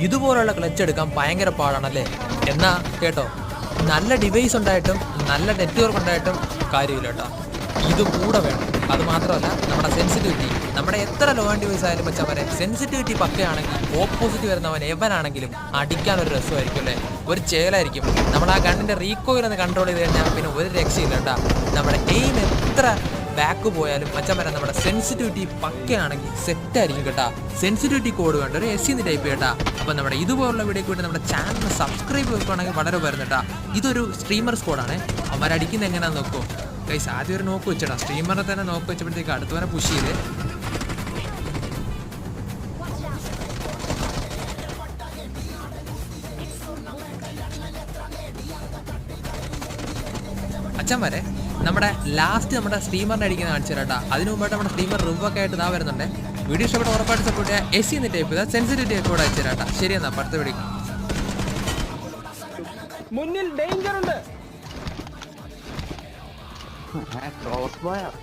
ഇതുപോലുള്ള ക്ലച്ച് എടുക്കാൻ ഭയങ്കര പാടാണല്ലേ? എന്നാ കേട്ടോ, നല്ല ഡിവൈസ് ഉണ്ടായിട്ടും നല്ല നെറ്റ്വർക്ക് ഉണ്ടായിട്ടും കാര്യമില്ല കേട്ടോ. ഇത് കൂടെ വേണം. അത് മാത്രമല്ല നമ്മുടെ സെൻസിറ്റിവിറ്റി, നമ്മുടെ എത്ര ലോ ആൻഡ് ഡിവൈസ് ആയാലും വെച്ചാൽ വരെ സെൻസിറ്റിവിറ്റി പക്കയാണെങ്കിൽ ഓപ്പോസിറ്റ് വരുന്നവൻ എവനാണെങ്കിലും അടിക്കാനൊരു രസമായിരിക്കും അല്ലേ, ഒരു ചേലായിരിക്കും. നമ്മൾ ആ ഗണ്ണിൻ്റെ റീകോയിലൊന്ന് കൺട്രോൾ ചെയ്ത് കഴിഞ്ഞാൽ പിന്നെ ഒരു രക്ഷയില്ല കേട്ടോ. നമ്മുടെ എയിം എത്ര ബാക്ക് പോയാലും മച്ചാൻ വരാൻ നമ്മുടെ സെൻസിറ്റിവിറ്റി പക്കയാണെങ്കിൽ സെറ്റായിരിക്കും കേട്ടോ. സെൻസിറ്റിവിറ്റി കോഡ് വേണ്ട ഒരു SC എന്ന് ടൈപ്പ് കേട്ടാ. അപ്പോൾ നമ്മുടെ ഇതുപോലുള്ള വീഡിയോക്ക് വേണ്ടി നമ്മുടെ ചാനൽ സബ്സ്ക്രൈബ് വെക്കുകയാണെങ്കിൽ വളരെ വരുന്നു കേട്ടോ. ഇതൊരു സ്ട്രീമർ സ്കോഡാണ്. അവരടിക്കുന്നത് എങ്ങനെയാണെന്ന് നോക്കൂ ഗൈസ്. ആദ്യം ഒരു നോക്ക് വെച്ചടാ, സ്ട്രീമറിനെ തന്നെ നോക്ക് വെച്ചപ്പോഴത്തേക്ക് അടുത്തവനെ പുഷ് ചെയ്ത് അച്ഛൻ വരെ നമ്മുടെ ലാസ്റ്റ് നമ്മുടെ സ്ട്രീമറിനെ അടിക്കുന്ന കാണിച്ചു തരാട്ടാ. അതിന് മുമ്പായിട്ട് നമ്മുടെ സ്ട്രീമർ റിവൊക്കെ ആയിട്ട് ഇതാ വരുന്നുണ്ട്. വീഡിയോ ഇഷ്ടപ്പെട്ട ഉറപ്പായിട്ട് സപ്പോർട്ട് ചെയ്യുക. SC എന്ന് ടൈപ്പ് ചെയ്താൽ സെൻസിറ്റിവിറ്റി കൂടെ അയച്ചു തരാട്ടാ. ശരി എന്നാ അടുത്ത വീഡിയോ. മുന്നിൽ ഡേഞ്ചർ ഉണ്ട്. ക്രോസ് ബോയ